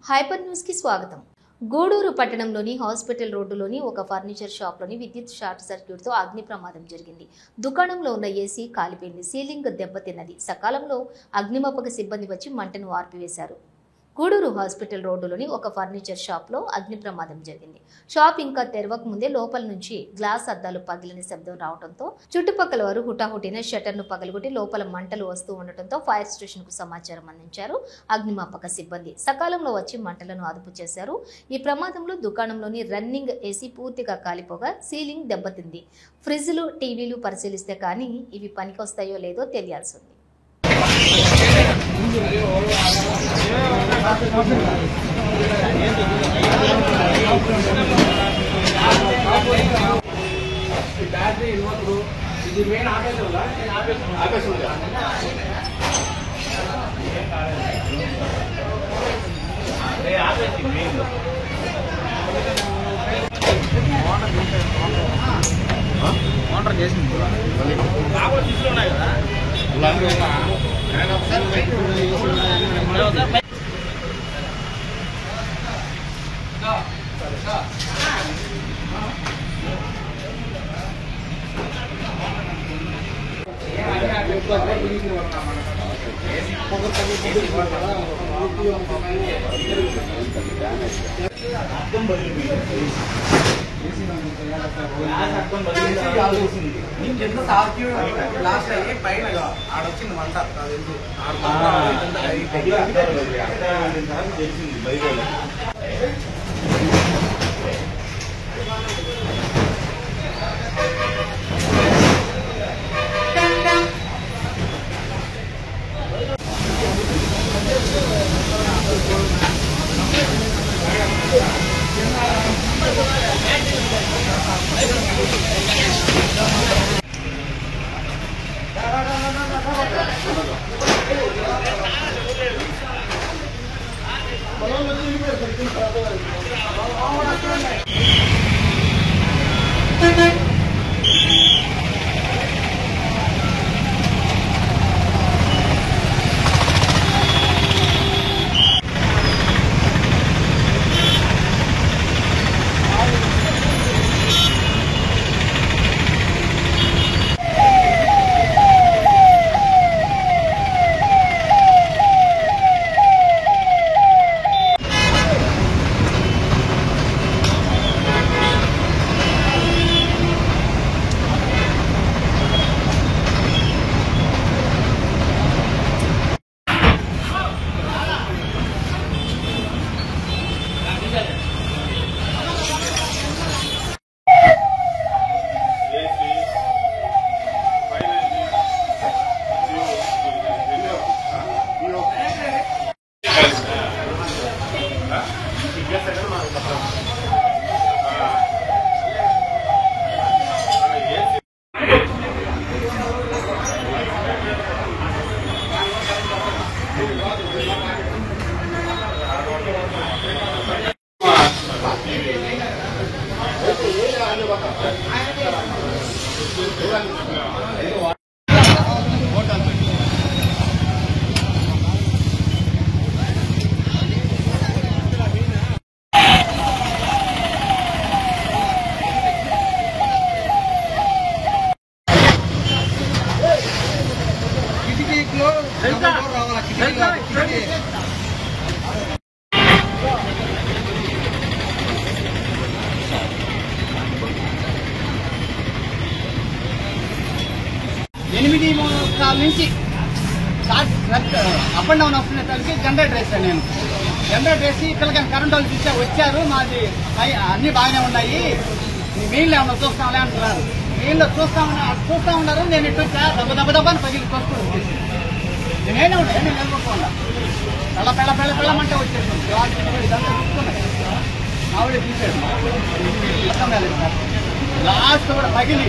Hyper news కి స్వాగతం. గూడూరు పట్టణంలోని హాస్పిటల్ రోడ్డులోని ఒక ఫర్నిచర్ షాప్లోని విద్యుత్ షార్ట్ సర్క్యూట్తో అగ్ని ప్రమాదం జరిగింది. దుకాణంలో ఉన్న ఏసీ కాలిపోయింది. సీలింగ్ దెబ్బతిన్నది. సకాలంలో అగ్నిమాపక సిబ్బంది వచ్చి మంటను ఆర్పివేశారు. గూడూరు హాస్పిటల్ రోడ్డులోని ఒక ఫర్నిచర్ షాప్లో అగ్ని ప్రమాదం జరిగింది. షాప్ ఇంకా తెరవక ముందే లోపల నుంచి గ్లాస్ అద్దాలు పగిలిన శబ్దం రావడంతో చుట్టుపక్కల వారు హుటాహుటిన షట్టర్ను పగలగొట్టి లోపల మంటలు వస్తూ ఉండటంతో ఫైర్ స్టేషన్కు సమాచారం అందించారు అగ్నిమాపక సిబ్బంది. సకాలంలో వచ్చి మంటలను అదుపు చేశారు. ఈ ప్రమాదంలో దుకాణంలోని రన్నింగ్ ఏసీ పూర్తిగా కాలిపోగా సీలింగ్ దెబ్బతింది. ఫ్రిడ్జ్లు, టీవీలు పరిశీలిస్తే కానీ ఇవి పనికొస్తాయో లేదో తెలియాల్సి ఉంది. బ్యాటరీ ఇన్వర్టర్ ఇది మెయిన్ ఆపేసి మోటార్ చేసింది తీసులో ఉన్నాయి కదా. లాస్ట్ అయ్యి పైన ఆడొచ్చింది మంట నుంచి అప్ అండ్ డౌన్ వస్తున్నకి జనరేటర్ వేసాను. నేను జనరేటర్ వేసి పిల్లలకి కరెంట్ వాళ్ళు చూసా వచ్చారు. మాది అన్ని బాగానే ఉన్నాయి, మెయిన్లో ఏమన్నా చూస్తాంలే అంటున్నారు. మెయిన్లో చూస్తా ఉన్నారు. నేను ఇటు దెబ్బని పగిలి చూసుకుని నేనే ఉంటాను. నేను నిలబడుకోండా పెళ్ళమంటే వచ్చేసింది. ఇదంతా చూసుకున్నాయి ఆవిడ తీసాడు. అర్థం కాలేదు సార్. లాస్ట్ కూడా పగిలి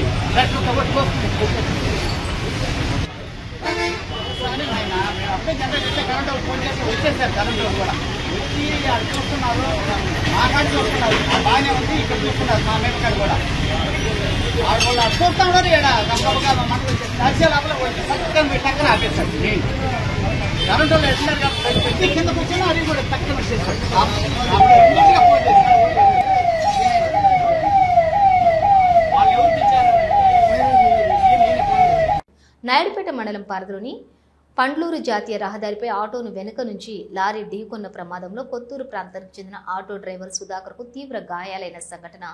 అప్పుడే జనరేట్ కరెంట్ ఫోన్ చేసి వచ్చేసారు. కరెంట్ కూడా వచ్చి అది చూస్తున్నారు, మా కాడ చూస్తున్నారు. బాగానే ఉంది. ఇక్కడ చూస్తున్నారు మా మేడ కూడా. వాళ్ళు చూస్తా ఉన్నారు. ఇక్కడ నడిచే లోపల టక్కన ఆపేస్తారు. కరెంట్ వాళ్ళు ఎట్టినారు కాబట్టి పెట్టి కింద కూర్చొని అది కూడా తక్కువ నాయుడుపేట మండలం పరిధిలోని పండ్లూరు జాతీయ రహదారిపై ఆటోను వెనుక నుంచి లారీ ఢీకొన్న ప్రమాదంలో కొత్తూరు ప్రాంతానికి చెందిన ఆటో డ్రైవర్ సుధాకర్కు తీవ్ర గాయాలైన సంఘటన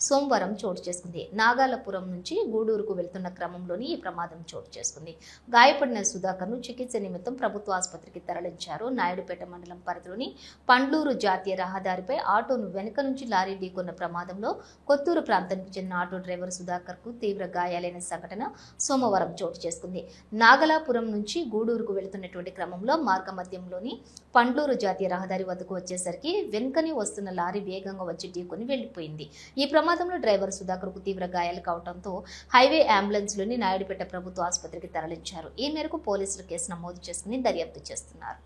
సోమవారం చోటు చేసుకుంది. నాగాలపురం నుంచి గూడూరుకు వెళ్తున్న క్రమంలోని ఈ ప్రమాదం చోటు చేసుకుంది. గాయపడిన సుధాకర్ను చికిత్స నిమిత్తం ప్రభుత్వ ఆసుపత్రికి తరలించారు. నాయుడుపేట మండలం పరిధిలోని పండ్లూరు జాతీయ రహదారిపై ఆటోను వెనుక నుంచి లారీ ఢీకొన్న ప్రమాదంలో కొత్తూరు ప్రాంతానికి చెందిన ఆటో డ్రైవర్ సుధాకర్కు తీవ్ర గాయాలైన సంఘటన సోమవారం చోటు చేసుకుంది. నాగలాపురం నుంచి గూడూరుకు వెళుతున్నటువంటి క్రమంలో మార్గ మధ్యంలోని పండ్లూరు జాతీయ రహదారి వద్దకు వచ్చేసరికి వెనుకని వస్తున్న లారీ వేగంగా వచ్చి ఢీకొని వెళ్లిపోయింది. ఈ ప్రమాదంలో డ్రైవర్ సుధాకర్కు తీవ్ర గాయాలు కావడంతో హైవే అంబులెన్స్ లోని నాయుడుపేట ప్రభుత్వ ఆసుపత్రికి తరలించారు. ఈ మేరకు పోలీసులు కేసు నమోదు చేసుకుని దర్యాప్తు చేస్తున్నారు.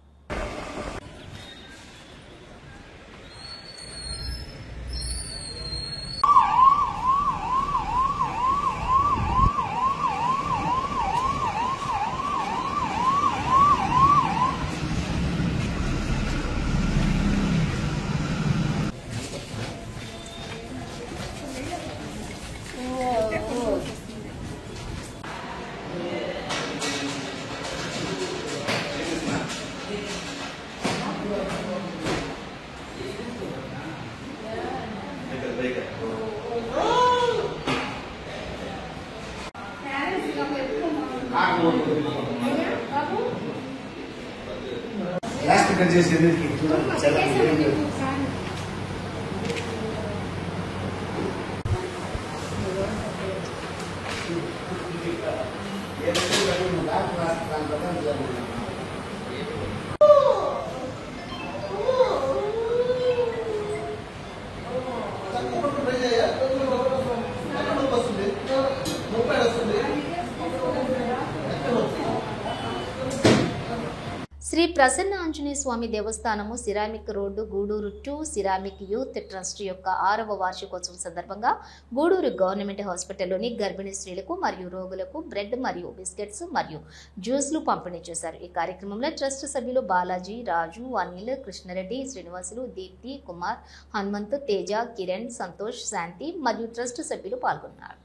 లాస్ట్ కట్ చేసేది శ్రీ ప్రసన్న ఆంజనేయ స్వామి దేవస్థానము ceramic road Gudur 2 ceramic youth trust యొక్క 6వ వార్షికోత్సవం సందర్భంగా గూడూరు గవర్నమెంట్ హాస్పిటల్లోని గర్భిణీ స్త్రీలకు మరియు రోగులకు బ్రెడ్ మరియు బిస్కెట్స్ మరియు జ్యూస్లు పంపిణీ చేశారు. ఈ కార్యక్రమంలో ట్రస్ట్ సభ్యులు బాలాజీ, రాజు, అనిల్, కృష్ణారెడ్డి, శ్రీనివాసులు, దీప్తి, కుమార్, హనుమంత్, తేజ, కిరణ్, సంతోష్, శాంతి మరియు ట్రస్ట్ సభ్యులు పాల్గొన్నారు.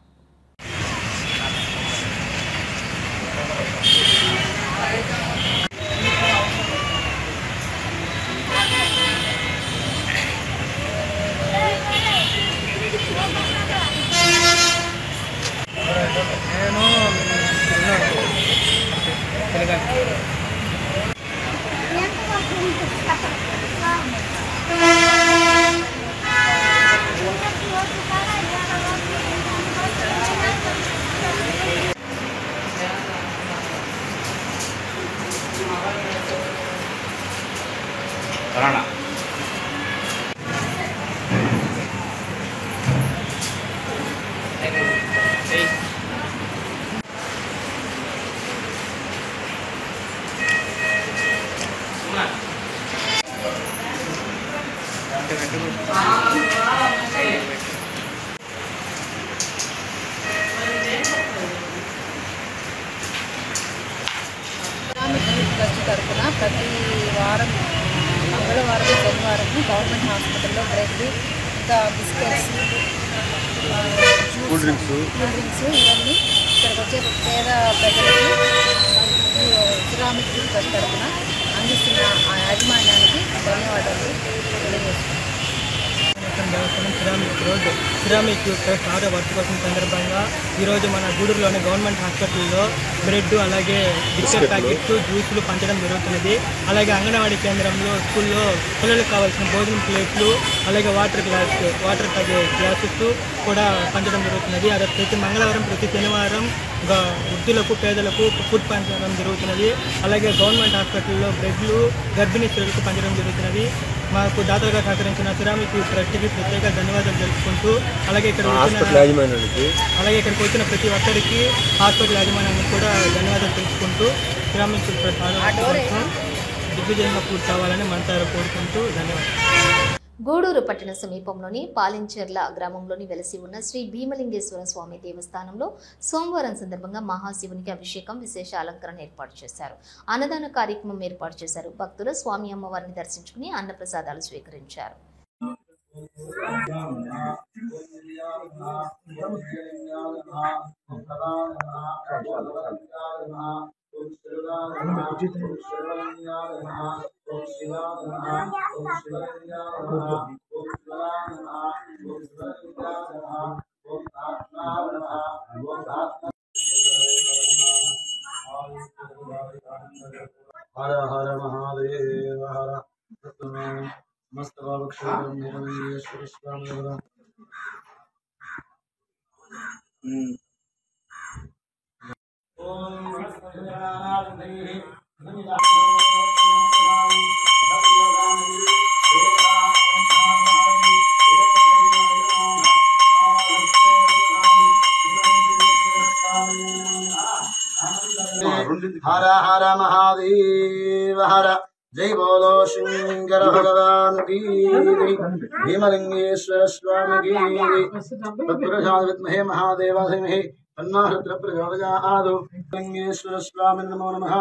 ట్రస్ట్ తరఫున ప్రతి వారం మంగళవారం, శనివారం గవర్నమెంట్ హాస్పిటల్లో బ్రెడ్, ఇంకా బిస్కెట్స్, కూల్ డ్రింక్స్ ఇవన్నీ ఇక్కడికి వచ్చే పేద ప్రజలకి సిరామిక్ ట్రస్ట్ తరఫున అందిస్తున్న ఆ యాజమాన్యానికి ధన్యవాదాలు తెలియజేస్తున్నాను. సిరామిక్ రోడ్ సిరామిక్ ట్రస్ట్ 6వ వార్షికోత్సవం సందర్భంగా ఈరోజు మన గూడూరులోని గవర్నమెంట్ హాస్పిటల్లో బ్రెడ్, అలాగే బిస్కెట్ ప్యాకెట్స్, జ్యూసులు పంచడం జరుగుతున్నది. అలాగే అంగన్వాడీ కేంద్రంలో, స్కూల్లో పిల్లలకు కావాల్సిన భోజనం ప్లేట్లు, అలాగే వాటర్ తాగే గ్లాసెస్ కూడా పంచడం జరుగుతున్నది. అదే ప్రతి మంగళవారం, ప్రతి శనివారం వృద్ధులకు, పేదలకు ఫుడ్ పంచడం జరుగుతున్నది. అలాగే గవర్నమెంట్ హాస్పిటల్లో బ్రెడ్లు గర్భిణీ స్త్రీలకు పంచడం జరుగుతున్నది. మాకు దాతలుగా సహకరించిన సిరామిక్ ట్రస్ట్కి ప్రత్యేక ధన్యవాదాలు తెలుపుకుంటూ, అలాగే ఇక్కడికి వచ్చిన ప్రతి ఒక్కరికి హాస్పిటల్ యాజమాన్యానికి కూడా ధన్యవాదాలు తెలుపుకుంటూ సిరామిక్ ట్రస్ట్ దిగ్విజయంగా పూర్తి కావాలని మనసారా కోరుకుంటూ ధన్యవాదాలు. గూడూరు పట్టణ సమీపంలోని పాలించెర్ల గ్రామంలోని వెలసి ఉన్న శ్రీ భీమలింగేశ్వర స్వామి దేవస్థానంలో సోమవారం సందర్భంగా మహాశివునికి అభిషేకం విశేష అలంకరణ ఏర్పాటు చేశారు. అన్నదాన కార్యక్రమం ఏర్పాటు చేశారు. భక్తులు స్వామి అమ్మవారిని దర్శించుకుని అన్నప్రసాదాలు స్వీకరించారు. हर हर महादेव हर मस्त भीमलिंगेश्वर स्वामी हर हर महादेव हर जय बोलो शंकर भगवान की भीमलिंगेश्वर स्वामी की तत्पुरुषाय विद्महे महादेवाय धीमहि तन्नो रुद्रः प्रचोदयात् लिंगेश्वर स्वामी नमो नमः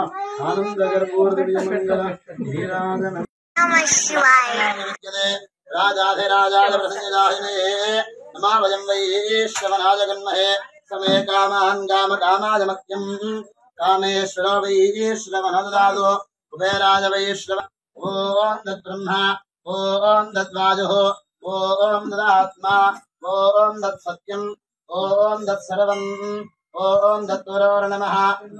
आनन्दगर्भोर्दिव्यमङ्गल नीराजन नमः शिवाय राजाधिराजाय प्रसन्नदाहिने नमः वयं वैश्रवणाय जगन्महे समे कामान् कामकामाय मह्यम् कामेश्वर वैश्रवणददातु कुबेराय वैश्रव ओम तद्ब्रह्मा ओम तद्वायुः ओम तदात्मा ओम तत्सत्यम् ओम तत्सर्वम् ओम तत्पुरो नमः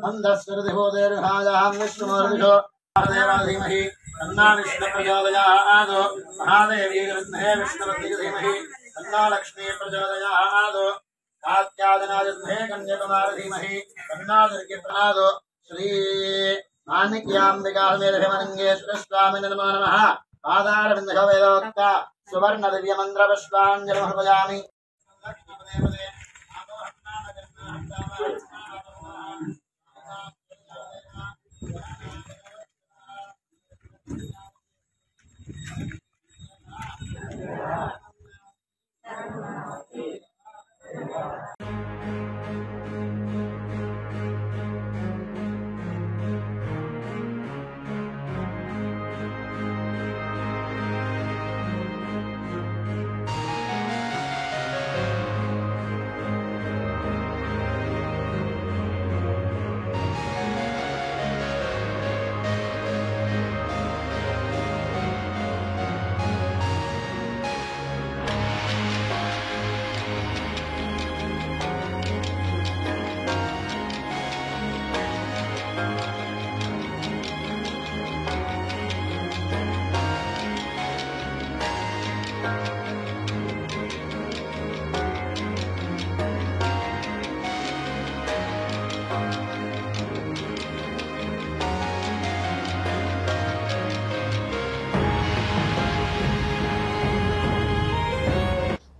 अन्धस्वरदिभूतेर्हायां विष्णुमूर्तिषो महादेवाधीमहि तन्नो विष्णु प्रचोदयात् महादेवी विद्महे विष्णुपत्नी धीमहि तन्नो लक्ष्मी प्रचोदयात् कात्यायनाय कन्याकुमारी धीमहि तन्नो दुर्गे प्रचोदयात् श्री माणिक्याम्बिकामेधभिमलिंगेश्वर स्वामी नमो नमः पादारविन्दो वेदोक्त सुवर्ण दिव्य मंत्र पुष्पाञ्जलिं समर्पयामि।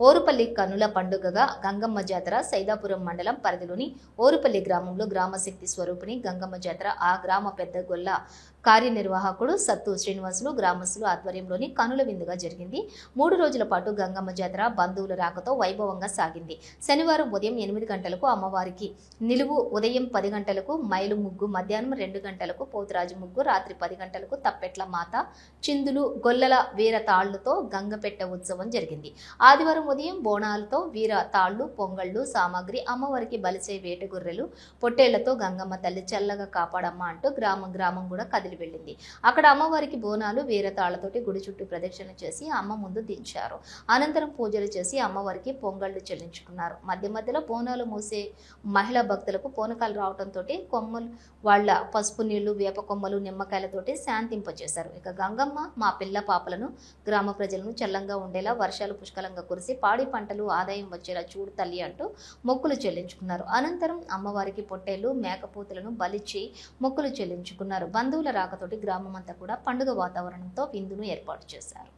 ఓరుపల్లి కన్నుల పండుగగా గంగమ్మ జాతర సైదాపురం మండలం పరిధిలోని ఓరుపల్లి గ్రామంలో గ్రామశక్తి స్వరూపిణి గంగమ్మ జాతర ఆ గ్రామ పెద్ద గొల్ల కార్యనిర్వాహకుడు సత్తు శ్రీనివాసులు గ్రామస్తులు ఆధ్వర్యంలోని కనుల విందుగా జరిగింది. 3 రోజుల పాటు గంగమ్మ జాతర బంధువుల రాకతో వైభవంగా సాగింది. శనివారం ఉదయం 8 గంటలకు అమ్మవారికి నిలువు, ఉదయం 10 గంటలకు మైలు ముగ్గు, మధ్యాహ్నం 2 గంటలకు పోతురాజు ముగ్గు, రాత్రి 10 గంటలకు తప్పెట్ల మాత, చిందులు, గొల్లల వీర తాళ్లతో గంగపెట్ట ఉత్సవం జరిగింది. ఆదివారం ఉదయం బోనాలతో వీర తాళ్లు, పొంగళ్ళు, సామాగ్రి, అమ్మవారికి బలిసే వేటగొర్రెలు, పొట్టేళ్లతో గంగమ్మ తల్లి చల్లగా కాపాడమ్మ అంటూ గ్రామం కూడా కదిలి వెళ్ళింది. అక్కడ అమ్మవారికి బోనాలు, వీర తాళ్లతోటి గుడి చుట్టూ ప్రదక్షిణ చేసి అమ్మ ముందు దించారు. అనంతరం పూజలు చేసి అమ్మవారికి పొంగళ్ళు చెల్లించుకున్నారు. మధ్య మధ్యలో బోనాలు మోసే మహిళా భక్తులకు పూనకాలు రావడంతో కొమ్మలు వాళ్ళ పసుపు నీళ్లు, వేప కొమ్మలు, నిమ్మకాయలతోటి శాంతింపజేశారు. ఇక గంగమ్మ మా పిల్ల పాపలను, గ్రామ ప్రజలను చల్లంగా ఉండేలా వర్షాలు పుష్కలంగా కురిసి పాడి పంటలు ఆదాయం వచ్చేలా చూడు తల్లి అంటూ మొక్కులు చెల్లించుకున్నారు. అనంతరం అమ్మవారికి పొట్టేళ్లు, మేకపోతులను బలిచ్చి మొక్కులు చెల్లించుకున్నారు. బంధువుల రాకతోటి గ్రామం అంతా కూడా పండుగ వాతావరణంతో విందును ఏర్పాటు చేశారు.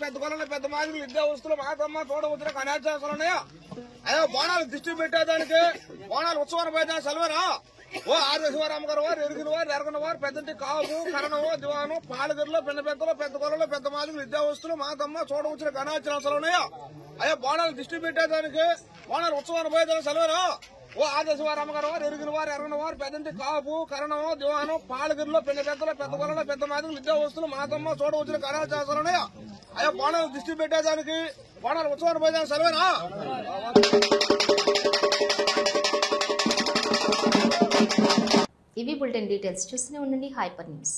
పెద్ద కొలను పెద్ద మాదిరి విద్యా వస్తువులు మాతమ్మ చూడవచ్చిన కన్యాచారాలు ఉన్నాయా అయ్యో బోనాలు దిష్టి పెట్టేదానికి బోనాలు ఉత్సవాన్ని పోయేదా సెలవురా ఓ ఆర్వేశ్వర అమ్మగారు వారు ఎరిగిన వారు ఎరగిన వారు పెద్దంటి కాపు కరణము దివాను పాలగిరిలో పెద్ద పెద్దలు పెద్ద కొలలో పెద్ద మాదిరి విద్యా వస్తువులు మాతమ్మ చూడవచ్చిన కన్యాచారాలు ఉన్నాయా అయ్యో బోనాలు దిష్టి పెట్టేదానికి బోనాలు ఉత్సవాన్ని పోయేదా సెలవురా ఓ ఆదేశవారు అమ్మగారు వారు ఎరిగిన వారు ఎరగిన వారు పెద్దంటి కాపు కరణము దివాను పాలగిరిలో పెద్ద పెద్దలు పెద్ద కొలలో పెద్ద మాదిరి విద్యా వస్తువులు మాతమ్మ చూడవచ్చిన కన్యాచారాలు ఉన్నాయా అయ్యో బోనాలు దిష్టి పెట్టేదానికి బోనాలు ఉత్సవాన్ని పోయేదా సెలవురా ఇవి బులెటిన్ డీటెయిల్స్ చూస్తూనే ఉండండి హైపర్ న్యూస్.